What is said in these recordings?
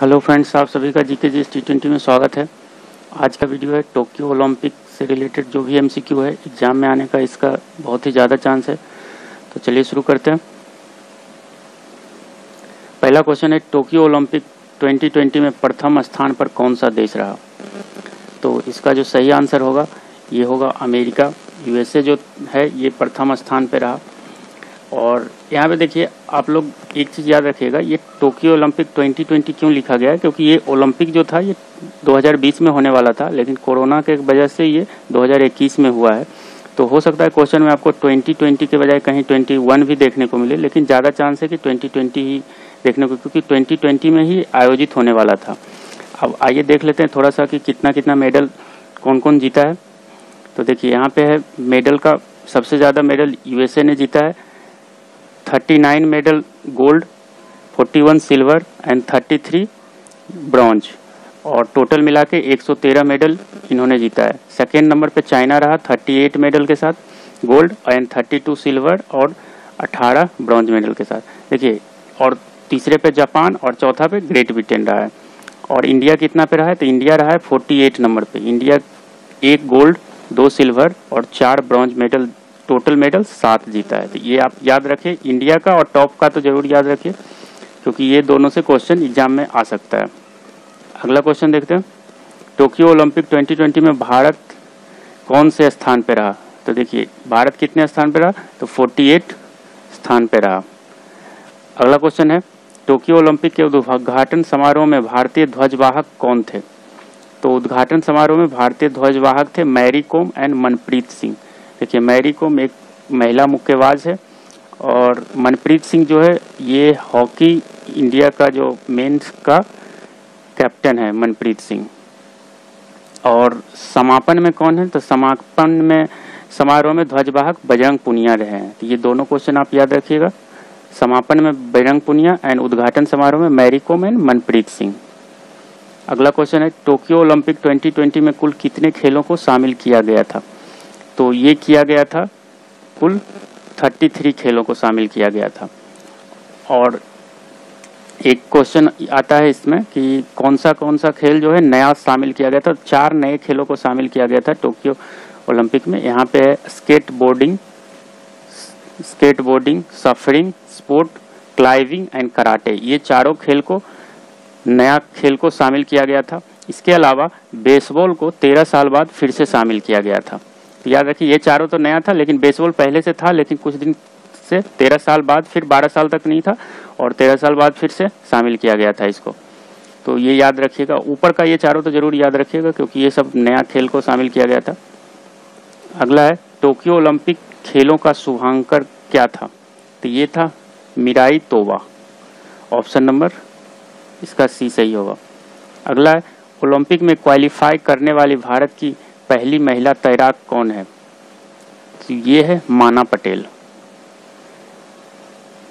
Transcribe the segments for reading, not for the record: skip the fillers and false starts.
Hello friends, आप सभी का जीके जी T20 में स्वागत है। आज का वीडियो है टोक्यो ओलंपिक से रिलेटेड जो भी एमसीक्यू है एग्जाम में आने का, इसका बहुत ही ज़्यादा चांस है। तो चलिए शुरू करते हैं। पहला क्वेश्चन है, टोक्यो ओलंपिक 2020 में प्रथम स्थान पर कौन सा देश रहा? तो इसका जो सही आंसर होगा ये होगा अमेरिका। यूएसए जो है ये प्रथम स्थान पर रहा। और यहाँ पे देखिए, आप लोग एक चीज़ याद रखिएगा, ये टोक्यो ओलंपिक 2020 क्यों लिखा गया है, क्योंकि ये ओलंपिक जो था ये 2020 में होने वाला था, लेकिन कोरोना के वजह से ये 2021 में हुआ है। तो हो सकता है क्वेश्चन में आपको 2020 के बजाय कहीं 21 भी देखने को मिले, लेकिन ज़्यादा चांस है कि 2020 ही देखने को, क्योंकि 2020 में ही आयोजित होने वाला था। अब आइए देख लेते हैं थोड़ा सा कि कितना कितना मेडल कौन कौन जीता है। तो देखिए यहाँ पे है मेडल का, सबसे ज़्यादा मेडल यूएसए ने जीता है, 39 medal gold, 41 silver and 33 bronze, और टोटल मिला के 113 मेडल इन्होंने जीता है। सेकेंड नंबर पे चाइना रहा 38 मेडल के साथ गोल्ड एंड 32 सिल्वर और 18 ब्रॉन्ज मेडल के साथ। देखिए, और तीसरे पे जापान और चौथा पे ग्रेट ब्रिटेन रहा है। और इंडिया कितना पे रहा है? तो इंडिया रहा है 48 नंबर पे। इंडिया 1 गोल्ड, 2 सिल्वर और 4 ब्रॉन्ज मेडल, टोटल मेडल 7 जीता है। तो ये आप याद रखें, इंडिया का और टॉप का तो जरूर याद रखिए, क्योंकि ये दोनों से क्वेश्चन एग्जाम में आ सकता है। अगला क्वेश्चन देखते हैं, टोक्यो ओलंपिक 2020 में भारत कौन से स्थान पे रहा? तो देखिए, भारत कितने स्थान पे रहा? तो 48 स्थान पे रहा। अगला क्वेश्चन है, टोक्यो ओलंपिक के उद्घाटन समारोह में भारतीय ध्वजवाहक कौन थे? तो उद्घाटन समारोह में भारतीय ध्वजवाहक थे मैरी कॉम एंड मनप्रीत सिंह। देखिए, मैरी कॉम एक महिला मुक्केबाज है और मनप्रीत सिंह जो है ये हॉकी इंडिया का जो मेंस का कैप्टन है मनप्रीत सिंह। और समापन में कौन है? तो समापन में समारोह में ध्वजवाहक बजरंग पुनिया रहे हैं। तो ये दोनों क्वेश्चन आप याद रखिएगा, समापन में बजरंग पुनिया एंड उद्घाटन समारोह में मैरी कॉम एंड मनप्रीत सिंह। अगला क्वेश्चन है, टोक्यो ओलंपिक 2020 में कुल कितने खेलों को शामिल किया गया था? तो ये किया गया था, कुल 33 खेलों को शामिल किया गया था। और एक क्वेश्चन आता है इसमें कि कौन सा खेल जो है नया शामिल किया गया था। 4 नए खेलों को शामिल किया गया था टोक्यो ओलंपिक में। यहाँ पे है skateboarding, suffering, sport, climbing and karate. ये चारों खेल को, नया खेल को शामिल किया गया था। इसके अलावा बेसबॉल को 13 साल बाद फिर से शामिल किया गया था। तो याद रखिए, ये चारों तो नया था, लेकिन बेसबॉल पहले से था, लेकिन कुछ दिन से 13 साल बाद, फिर 12 साल तक नहीं था और 13 साल बाद फिर से शामिल किया गया था इसको। तो ये याद रखिएगा, ऊपर का ये चारों तो जरूर याद रखिएगा, क्योंकि ये सब नया खेल को शामिल किया गया था। अगला है, टोक्यो ओलंपिक खेलों का शुभांकर क्या था? तो ये था मिराई तोबा। ऑप्शन नंबर इसका सी सही होगा। अगला है, ओलंपिक में क्वालिफाई करने वाली भारत की पहली महिला तैराक कौन है? तो ये है माना पटेल।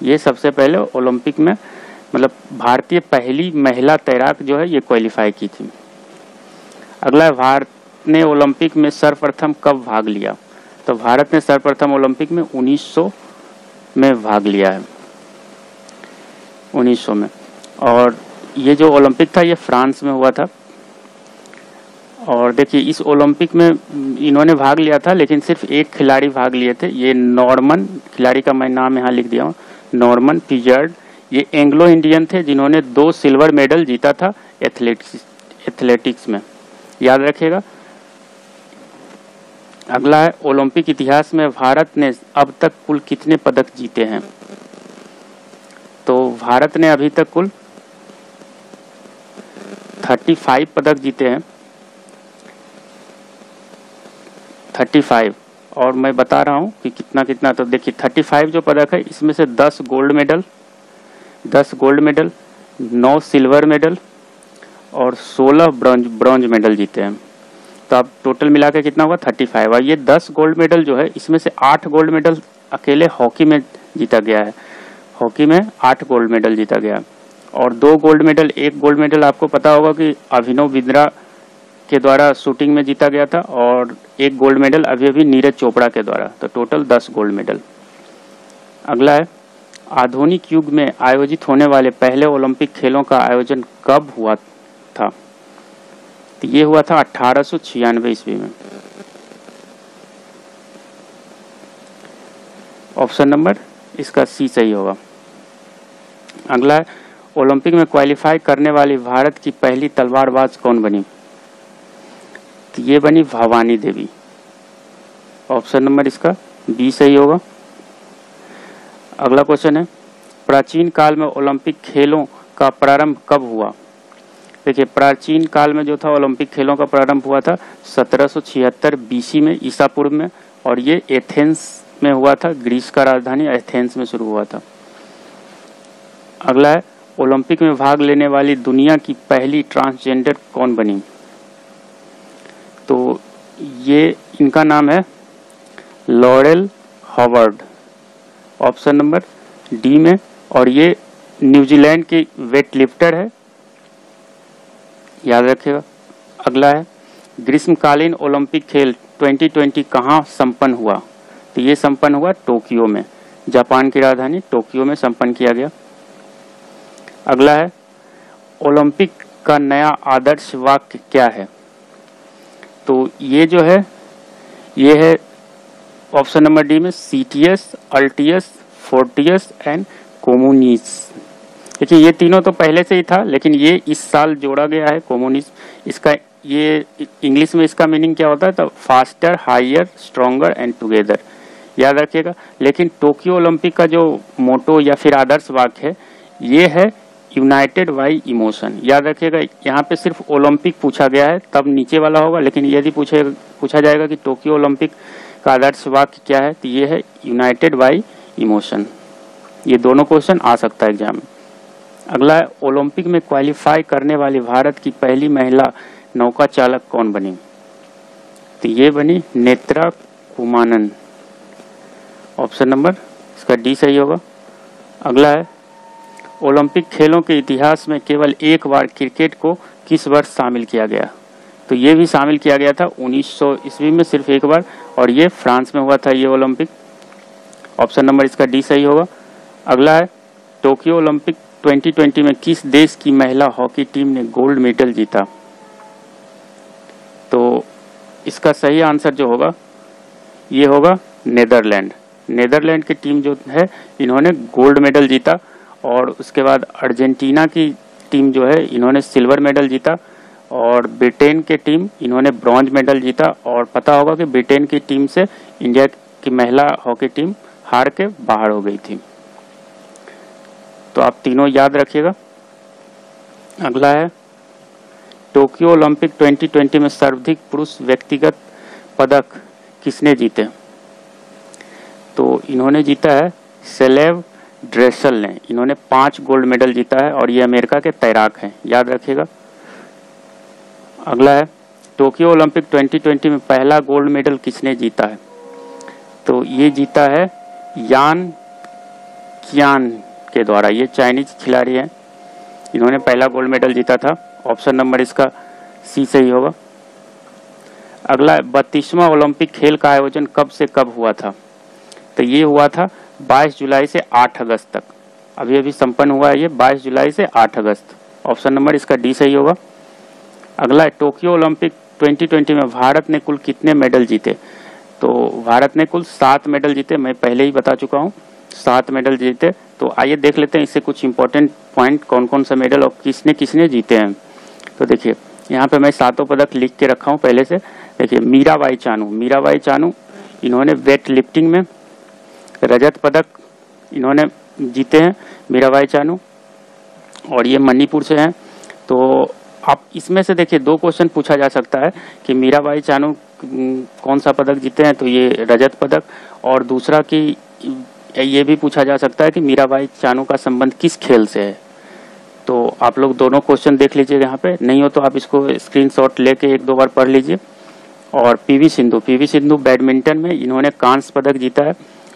ये सबसे पहले ओलंपिक में, मतलब भारतीय पहली महिला तैराक जो है ये क्वालिफाई की थी। अगला है, भारत ने ओलंपिक में सर्वप्रथम कब भाग लिया? तो भारत ने सर्वप्रथम ओलंपिक में 1900 में भाग लिया है, 1900 में। और ये जो ओलंपिक था ये फ्रांस में हुआ था। और देखिए, इस ओलंपिक में इन्होंने भाग लिया था, लेकिन सिर्फ एक खिलाड़ी भाग लिए थे। ये नॉर्मन, खिलाड़ी का मैं नाम यहाँ लिख दिया हूँ, नॉर्मन पिजर्ड। ये एंग्लो इंडियन थे जिन्होंने 2 सिल्वर मेडल जीता था एथलेटिक्स में, याद रखिएगा। अगला है, ओलंपिक इतिहास में भारत ने अब तक कुल कितने पदक जीते हैं? तो भारत ने अभी तक कुल 35 पदक जीते हैं, 35। और मैं बता रहा हूँ कि कितना कितना। तो देखिए, 35 जो पदक है इसमें से 10 गोल्ड मेडल, 9 सिल्वर मेडल और 16 ब्रॉन्ज मेडल जीते हैं। तो अब टोटल मिला के कितना हुआ? 35। और ये 10 गोल्ड मेडल जो है इसमें से 8 गोल्ड मेडल अकेले हॉकी में जीता गया है। हॉकी में 8 गोल्ड मेडल जीता गया, और 2 गोल्ड मेडल, 1 गोल्ड मेडल आपको पता होगा कि अभिनव बिंद्रा के द्वारा शूटिंग में जीता गया था, और 1 गोल्ड मेडल अभी नीरज चोपड़ा के द्वारा। तो टोटल 10 गोल्ड मेडल। अगला है, आधुनिक युग में आयोजित होने वाले पहले ओलंपिक खेलों का आयोजन कब हुआ था? तो ये हुआ था 1896 ईस्वी में। ऑप्शन नंबर इसका सी सही होगा। अगला है, ओलंपिक में क्वालिफाई करने वाली भारत की पहली तलवारबाज कौन बनी? तो ये बनी भवानी देवी। ऑप्शन नंबर इसका बी सही होगा। अगला क्वेश्चन है, प्राचीन काल में ओलंपिक खेलों का प्रारंभ कब हुआ? देखिए, प्राचीन काल में जो था ओलंपिक खेलों का प्रारंभ हुआ था 1776 बीसी में, ईसा पूर्व में, और ये एथेंस में हुआ था। ग्रीस का राजधानी एथेंस में शुरू हुआ था। अगला है, ओलंपिक में भाग लेने वाली दुनिया की पहली ट्रांसजेंडर कौन बनी? तो ये इनका नाम है laurel Howard. Option number D में, और ये न्यूजीलैंड की वेट लिफ्टर है, याद रखिएगा। अगला है, ग्रीष्मकालीन ओलंपिक खेल 2020 कहाँ संपन्न हुआ? तो ये संपन्न हुआ टोक्यो में, जापान की राजधानी टोक्यो में संपन्न किया गया। अगला है, ओलंपिक का नया आदर्श वाक्य क्या है? तो ये जो है ये है ऑप्शन नंबर डी में CTS, altius, Fortius and communis. देखिए, ये तीनों तो पहले से ही था, लेकिन ये इस साल जोड़ा गया है कम्युनिस। इसका ये इंग्लिश में इसका मीनिंग क्या होता है? तो faster, higher, stronger and together, याद रखिएगा। लेकिन टोक्यो ओलंपिक का जो मोटो या फिर आदर्श वाक्य है ये है यूनाइटेड बाई इमोशन, याद रखिएगा। यहाँ पे सिर्फ ओलंपिक पूछा गया है, तब नीचे वाला होगा, लेकिन यदि पूछा जाएगा कि टोक्यो ओलंपिक का आदर्श वाक्य क्या है, तो ये है यूनाइटेड बाई इमोशन। ये दोनों क्वेश्चन आ सकता है एग्जाम में। अगला है, ओलंपिक में क्वालिफाई करने वाली भारत की पहली महिला नौका चालक कौन बनी? तो ये बनी नेत्रा कुमानन। ऑप्शन नंबर इसका डी सही होगा। अगला है, ओलंपिक खेलों के इतिहास में केवल एक बार क्रिकेट को किस वर्ष शामिल किया गया? तो ये भी शामिल किया गया था 1900 ईस्वी में, सिर्फ एक बार, और ये फ्रांस में हुआ था ये ओलंपिक। ऑप्शन नंबर इसका डी सही होगा। अगला है, टोक्यो ओलंपिक 2020 में किस देश की महिला हॉकी टीम ने गोल्ड मेडल जीता? तो इसका सही आंसर जो होगा ये होगा नेदरलैंड। नेदरलैंड की टीम जो है इन्होंने गोल्ड मेडल जीता, और उसके बाद अर्जेंटीना की टीम जो है इन्होंने सिल्वर मेडल जीता, और ब्रिटेन की टीम इन्होंने ब्रॉन्ज मेडल जीता। और पता होगा कि ब्रिटेन की टीम से इंडिया की महिला हॉकी टीम हार के बाहर हो गई थी। तो आप तीनों याद रखिएगा। अगला है, टोक्यो ओलंपिक 2020 में सर्वाधिक पुरुष व्यक्तिगत पदक किसने जीते? तो इन्होंने जीता है सेलेव ड्रेसल ने। इन्होंने 5 गोल्ड मेडल जीता है, और ये अमेरिका के तैराक हैं, याद रखिएगा। अगला है, टोक्यो ओलंपिक 2020 में पहला गोल्ड मेडल किसने जीता है? तो ये जीता है यान कियान के द्वारा। ये चाइनीज खिलाड़ी हैं, इन्होंने पहला गोल्ड मेडल जीता था। ऑप्शन नंबर इसका सी सही होगा। अगला है, 32वां ओलंपिक खेल का आयोजन कब से कब हुआ था? तो ये हुआ था 22 जुलाई से 8 अगस्त तक। अभी अभी संपन्न हुआ है ये 22 जुलाई से 8 अगस्त। ऑप्शन नंबर इसका डी सही होगा। अगला है, टोक्यो ओलंपिक 2020 में भारत ने कुल कितने मेडल जीते? तो भारत ने कुल 7 मेडल जीते, मैं पहले ही बता चुका हूँ 7 मेडल जीते। तो आइए देख लेते हैं इससे कुछ इंपॉर्टेंट पॉइंट, कौन कौन सा मेडल और किसने किसने जीते हैं। तो देखिए, यहाँ पे मैं 7 पदक लिख के रखा हूँ पहले से। देखिए, मीराबाई चानू इन्होंने वेट लिफ्टिंग में रजत पदक इन्होंने जीते हैं, मीराबाई चानू, और ये मणिपुर से हैं। तो आप इसमें से देखिए 2 क्वेश्चन पूछा जा सकता है कि मीराबाई चानू कौन सा पदक जीते हैं, तो ये रजत पदक, और दूसरा कि ये भी पूछा जा सकता है कि मीराबाई चानू का संबंध किस खेल से है। तो आप लोग दोनों क्वेश्चन देख लीजिए, यहाँ पे नहीं हो तो आप इसको स्क्रीनशॉट लेके 1-2 बार पढ़ लीजिए। और पीवी सिंधु बैडमिंटन में इन्होंने कांस्य पदक जीता है।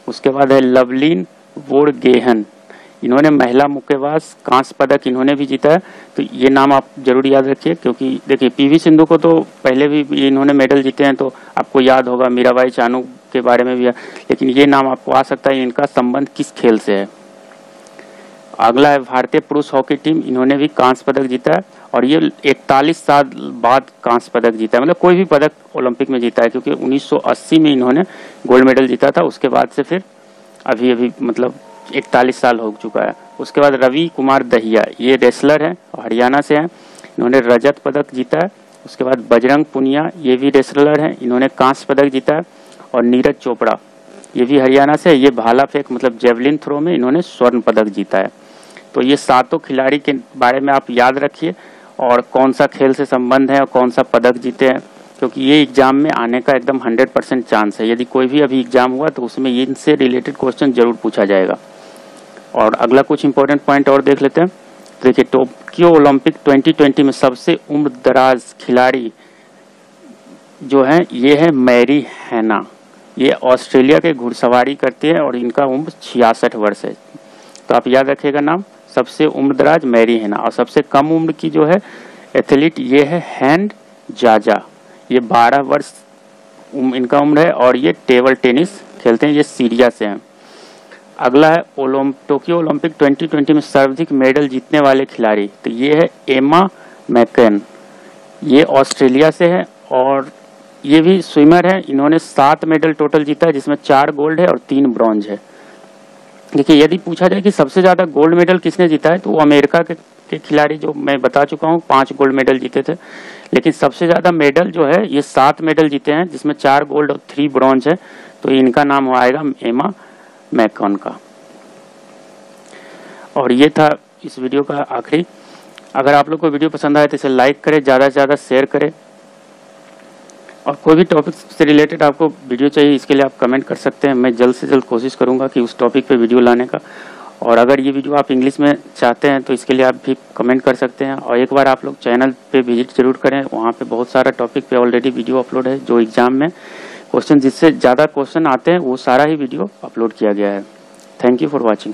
उसके बाद है लवलीन बोरगोहेन, इन्होंने महिला मुक्केबाज कांस्य पदक इन्होंने भी जीता है। तो ये नाम आप जरूर याद रखिए, क्योंकि देखिए पीवी सिंधु को तो पहले भी इन्होंने मेडल जीते हैं, तो आपको याद होगा मीराबाई चानू के बारे में भी है, लेकिन ये नाम आपको आ सकता है इनका संबंध किस खेल से है। अगला है भारतीय पुरुष हॉकी टीम, इन्होंने भी कांस्य पदक जीता है और ये 41 साल बाद कांस्य पदक जीता है, मतलब कोई भी पदक ओलंपिक में जीता है, क्योंकि 1980 में इन्होंने गोल्ड मेडल जीता था, उसके बाद से फिर अभी मतलब 41 साल हो चुका है। उसके बाद रवि कुमार दहिया, ये रेसलर हैं, हरियाणा से हैं, इन्होंने रजत पदक जीता है। उसके बाद बजरंग पुनिया, ये भी रेसलर हैं, इन्होंने कांस्य पदक जीता है। और नीरज चोपड़ा, ये भी हरियाणा से, ये भाला फेंक मतलब जेवलिन थ्रो में इन्होंने स्वर्ण पदक जीता है। तो ये सातों खिलाड़ी के बारे में आप याद रखिए और कौन सा खेल से संबंध है और कौन सा पदक जीते हैं, क्योंकि ये एग्जाम में आने का एकदम 100% चांस है। यदि कोई भी अभी एग्जाम हुआ तो उसमें इनसे रिलेटेड क्वेश्चन जरूर पूछा जाएगा। और अगला कुछ इंपॉर्टेंट पॉइंट और देख लेते हैं। तो देखिए, टोक्यो ओलंपिक 2020 में सबसे उम्र दराज खिलाड़ी जो है ये है मैरी हैना। ये ऑस्ट्रेलिया के घुड़सवारी करती है और इनका उम्र 66 वर्ष है। तो आप याद रखिएगा नाम, सबसे उम्र दराज मैरी हैना। और सबसे कम उम्र की जो है एथलीट ये है हैंड जाजा, ये 12 वर्ष इनका उम्र है और ये टेबल टेनिस खेलते हैं, ये सीरिया से हैं। अगला है टोक्यो ओलंपिक 2020 में सर्वाधिक मेडल जीतने वाले खिलाड़ी, तो ये है एमा मैकन, ये ऑस्ट्रेलिया से है और ये भी स्विमर है। इन्होंने 7 मेडल टोटल जीता है, जिसमें 4 गोल्ड है और 3 ब्रॉन्ज है। देखिए, यदि पूछा जाए कि सबसे ज़्यादा गोल्ड मेडल किसने जीता है, तो वो अमेरिका के खिलाड़ी जो मैं बता चुका हूँ 5 गोल्ड मेडल जीते थे। लेकिन सबसे ज़्यादा मेडल जो है ये 7 मेडल जीते हैं, जिसमें 4 गोल्ड और 3 ब्रॉन्ज है। तो इनका नाम आएगा एमा मैकन का। और ये था इस वीडियो का आखिरी। अगर आप लोग को वीडियो पसंद आए तो इसे लाइक करें, ज़्यादा से ज़्यादा शेयर करें। और कोई भी टॉपिक से रिलेटेड आपको वीडियो चाहिए, इसके लिए आप कमेंट कर सकते हैं। मैं जल्द से जल्द कोशिश करूंगा कि उस टॉपिक पे वीडियो लाने का। और अगर ये वीडियो आप इंग्लिश में चाहते हैं तो इसके लिए आप भी कमेंट कर सकते हैं। और एक बार आप लोग चैनल पे विजिट जरूर करें, वहाँ पे बहुत सारा टॉपिक पे ऑलरेडी वीडियो अपलोड है। जो एग्जाम में क्वेश्चन जिससे ज़्यादा क्वेश्चन आते हैं वो सारा ही वीडियो अपलोड किया गया है। Thank you for watching.